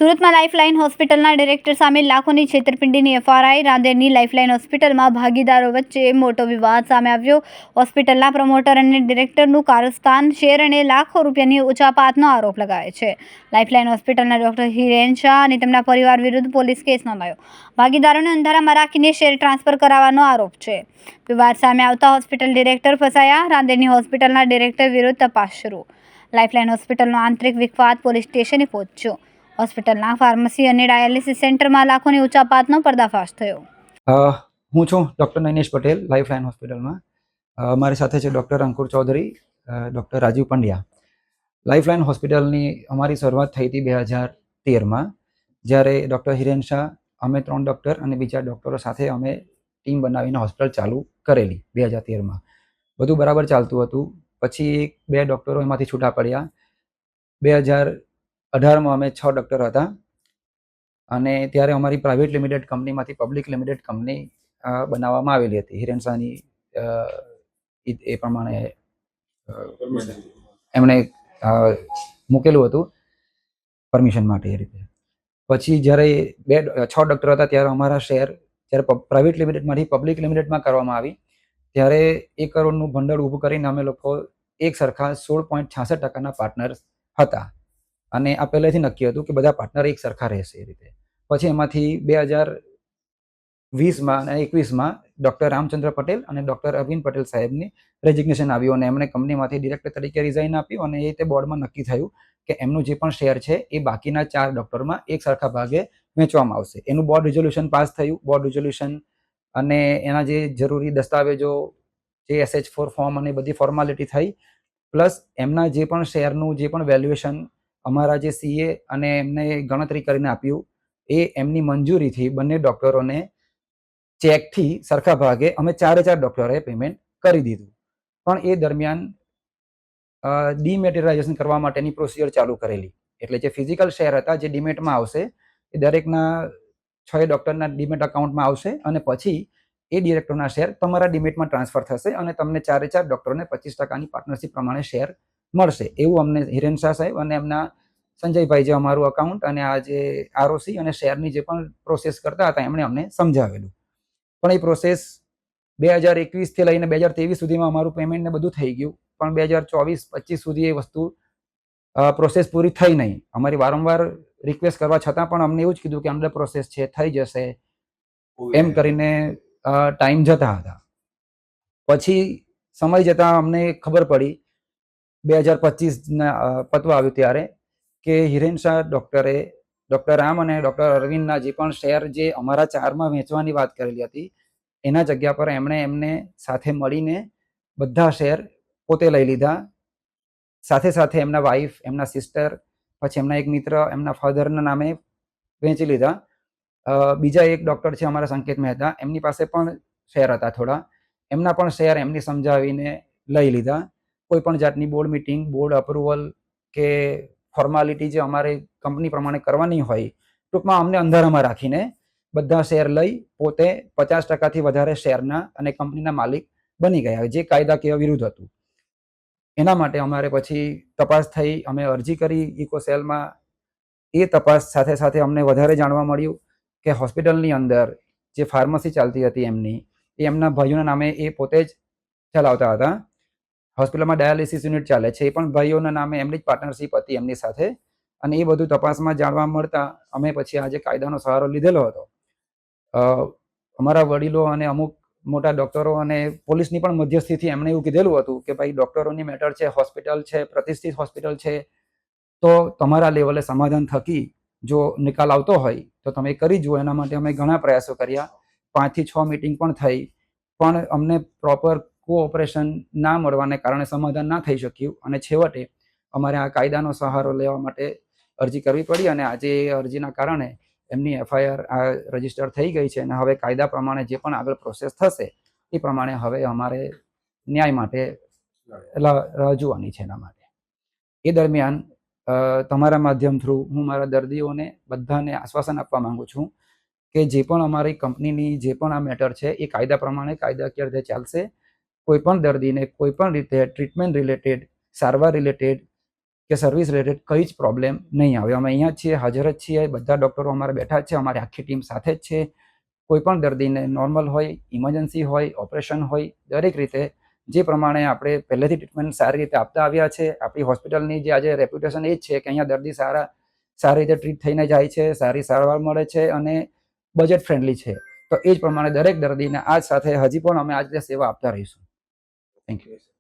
સુરતમાં લાઇફલાઇન હોસ્પિટલના ડિરેક્ટર સામે લાખોની છેતરપિંડીની એફઆરઆઈ. રાંદેરની લાઇફલાઇન હોસ્પિટલમાં ભાગીદારો વચ્ચે મોટો વિવાદ સામે આવ્યો. હોસ્પિટલના પ્રમોટર અને ડિરેક્ટરનું કારસ્તાન, શેર અને લાખો રૂપિયાની ઉચાપાતનો આરોપ લગાવ્યો છે. લાઇફલાઇન હોસ્પિટલના ડોક્ટર હિરેન શાહ અને તેમના પરિવાર વિરુદ્ધ પોલીસ કેસ નોંધાયો. ભાગીદારોને અંધારામાં રાખીને શેર ટ્રાન્સફર કરાવવાનો આરોપ છે. વિવાદ સામે આવતા હોસ્પિટલ ડિરેક્ટર ફસાયા. રાંદેરની હોસ્પિટલના ડિરેક્ટર વિરુદ્ધ તપાસ શરૂ. લાઇફલાઇન હોસ્પિટલનો આંતરિક વિવાદ પોલીસ સ્ટેશને પહોંચ્યો. હોસ્પિટલના ફાર્મસી અને ડાયાલિસિસ સેન્ટરમાં લાખોની ઉચાપાતનો પર્દાફાશ થયો. હું છું ડૉક્ટર નૈનેશ પટેલ, લાઇફલાઇન હોસ્પિટલમાં. મારી સાથે છે ડૉક્ટર અંકુર ચૌધરી, ડૉક્ટર રાજીવ પંડ્યા. લાઇફલાઇન હોસ્પિટલની અમારી શરૂઆત થઈ હતી 2013માં, જ્યારે ડૉક્ટર હિરેન શાહ, અમે 3 ડૉક્ટર અને બીજા ડૉક્ટરો સાથે અમે ટીમ બનાવીને હોસ્પિટલ ચાલુ કરેલી 2013માં. બધું બરાબર ચાલતું હતું. પછી 2 ડૉક્ટરો એમાંથી છૂટા પડ્યા. 2018માં અમે 6 ડૉક્ટર હતા અને ત્યારે અમારી પ્રાઇવેટ લિમિટેડ કંપનીમાંથી પબ્લિક લિમિટેડ કંપની બનાવવામાં આવેલી હતી. હિરેન શાહની એ પ્રમાણે એમણે મૂકેલું હતું પરમિશન માટે એ રીતે. પછી જ્યારે 6 ડૉક્ટર હતા ત્યારે અમારા શેર જ્યારે પ્રાઇવેટ લિમિટેડમાંથી પબ્લિક લિમિટેડમાં કરવામાં આવી ત્યારે 1 કરોડનું ભંડોળ ઊભું કરીને અમે લોકો એક સરખા 16.66% પાર્ટનર્સ હતા. અને આ પહેલેથી નક્કી હતું કે બધા પાર્ટનર એક સરખા રહેશે એ રીતે. પછી એમાંથી 2020માં અને 21માં ડૉક્ટર રામચંદ્ર પટેલ અને ડૉક્ટર અરવિંદ પટેલ સાહેબની રેઝિગ્નેશન આવ્યું અને એમણે કંપનીમાંથી ડિરેક્ટર તરીકે રિઝાઇન આપ્યું અને એ રીતે બોર્ડમાં નક્કી થયું કે એમનું જે પણ શેર છે એ બાકીના 4 ડૉક્ટરમાં એક સરખા ભાગે વહેંચવામાં આવશે. એનું બોર્ડ રિઝોલ્યુશન પાસ થયું. બોર્ડ રિઝોલ્યુશન અને એના જે જરૂરી દસ્તાવેજો, જે SH4 ફોર્મ અને બધી ફોર્માલિટી થઈ, પ્લસ એમના જે પણ શેરનું જે પણ વેલ્યુએશન અમારા જે CA અને એમને ગણતરી કરીને આપ્યું એ એમની મંજૂરીથી બંને ડૉક્ટરોને ચેકથી સરખા ભાગે અમે 4 ડૉક્ટરોએ પેમેન્ટ કરી દીધું. પણ એ દરમિયાન ડીમેટેરિયલાઇઝેશન કરવા માટેની પ્રોસિજર ચાલુ કરેલી. એટલે જે ફિઝિકલ શેર હતા જે ડીમેટમાં આવશે એ દરેકના 6 ડૉક્ટરના ડીમેટ અકાઉન્ટમાં આવશે અને પછી એ ડિરેક્ટરના શેર તમારા ડીમેટમાં ટ્રાન્સફર થશે અને તમને 4 ડૉક્ટરોને 25%ની પાર્ટનરશિપ પ્રમાણે શેર મળશે. એવું અમને હિરેન શાહ સાહેબ અને એમના સંજયભાઈ જે અમારું અકાઉન્ટ અને આ જે ROC અને શેરની જે પણ પ્રોસેસ કરતા હતા એમણે અમને સમજાવેલું. પણ એ પ્રોસેસ 2021થી લઈને 2023 સુધીમાં અમારું પેમેન્ટ ને બધું થઈ ગયું. પણ 2024-25 સુધી એ વસ્તુ પ્રોસેસ પૂરી થઈ નહીં. અમારી વારંવાર રિક્વેસ્ટ કરવા છતાં પણ અમને એવું જ કીધું કે અંડર પ્રોસેસ છે, થઈ જશે એમ કરીને ટાઈમ જતા હતા. પછી સમય જતાં અમને ખબર પડી 2025 પતવા આવ્યું ત્યારે કે હિરેન શાહ ડૉક્ટરે ડૉક્ટર રામ અને ડૉક્ટર અરવિંદના જે પણ શેર જે અમારા 4માં વહેંચવાની વાત કરેલી હતી એના જગ્યા પર એમને સાથે મળીને બધા શેર પોતે લઈ લીધા. સાથે એમના વાઈફ, એમના સિસ્ટર, પછી એમના એક મિત્ર, એમના ફાધરના નામે વહેંચી લીધા. બીજા એક ડૉક્ટર છે અમારા સંકેત મહેતા, એમની પાસે પણ શેર હતા થોડા, એમના પણ શેર એમની સમજાવીને લઈ લીધા. કોઈ પણ જાતની બોર્ડ મિટિંગ, બોર્ડ અપ્રુવલ કે ફોર્માલિટી જે અમારે કંપની પ્રમાણે કરવાની હોય, ટૂંકમાં અમને અંધારામાં રાખીને બધા શેર લઈ પોતે 50%થી વધારે શેરના અને કંપનીના માલિક બની ગયા, જે કાયદાકીય વિરુદ્ધ હતું. એના માટે અમારે પછી તપાસ થઈ, અમે અરજી કરી ઇકોસેલમાં. એ તપાસ સાથે અમને વધારે જાણવા મળ્યું કે હોસ્પિટલની અંદર જે ફાર્મસી ચાલતી હતી એમની, એ એમના ભાઈઓના નામે એ પોતે જ ચલાવતા હતા. હોસ્પિટલમાં ડાયાલિસિસ યુનિટ ચાલે છે, એ પણ ભાઈઓના નામે એમની જ પાર્ટનરશિપ હતી એમની સાથે. અને એ બધું તપાસમાં જાણવા મળતા અમે પછી આજે કાયદાનો સહારો લીધેલો હતો. અમારા વડીલો અને અમુક મોટા ડૉક્ટરો અને પોલીસની પણ મધ્યસ્થીથી એમણે એવું કીધેલું હતું કે ભાઈ ડૉક્ટરોની મેટર છે, હોસ્પિટલ છે, પ્રતિષ્ઠિત હોસ્પિટલ છે, તો તમારા લેવલે સમાધાન થકી જો નિકાલ આવતો હોય તો તમે કરી જુઓ. એના માટે અમે ઘણા પ્રયાસો કર્યા. 5 થી 6 મિટિંગ પણ થઈ, પણ અમને પ્રોપર કોઓપરેશન ના મળવાને કારણે સમાધાન ના થઈ શક્યું અને છેવટે અમારે આ કાયદાનો સહારો લેવા માટે અરજી કરવી પડી અને આજે એ અરજીના કારણે એમની FIR રજીસ્ટર થઈ ગઈ છે અને હવે કાયદા પ્રમાણે જે પણ આગળ પ્રોસેસ થશે એ પ્રમાણે હવે અમારે ન્યાય માટે રાહ જોવાની છે. એના માટે એ દરમિયાન તમારા માધ્યમ થ્રુ હું મારા દર્દીઓને બધાને આશ્વાસન આપવા માંગુ છું કે જે પણ અમારી કંપનીની જે પણ આ મેટર છે એ કાયદા પ્રમાણે કાયદાકીય રીતે ચાલશે. કોઈ પણ દર્દીને કોઈ પણ રીતે ટ્રીટમેન્ટ રિલેટેડ, સારવાર રિલેટેડ કે સર્વિસ રિલેટેડ કંઈ જ પ્રોબ્લેમ નહીં આવે. અમે અહીંયા જ છીએ, હાજર જ છીએ, બધા ડૉક્ટરો અમારા બેઠા જ છે, અમારી આખી ટીમ સાથે જ છે. કોઈ પણ દર્દીને નોર્મલ હોય, ઇમરજન્સી હોય, ઓપરેશન હોય, દરેક રીતે જે પ્રમાણે આપણે પહેલેથી ટ્રીટમેન્ટ સારી રીતે આપતા આવ્યા છે. આપણી હોસ્પિટલની જે આજે રેપ્યુટેશન એ જ છે કે અહીંયા દર્દી સારી રીતે ટ્રીટ થઈને જાય છે, સારી સારવાર મળે છે અને બજેટ ફ્રેન્ડલી છે. તો એ જ પ્રમાણે દરેક દર્દીને આજ સાથે હજી પણ અમે આ રીતે સેવા આપતા રહીશું. Thank you.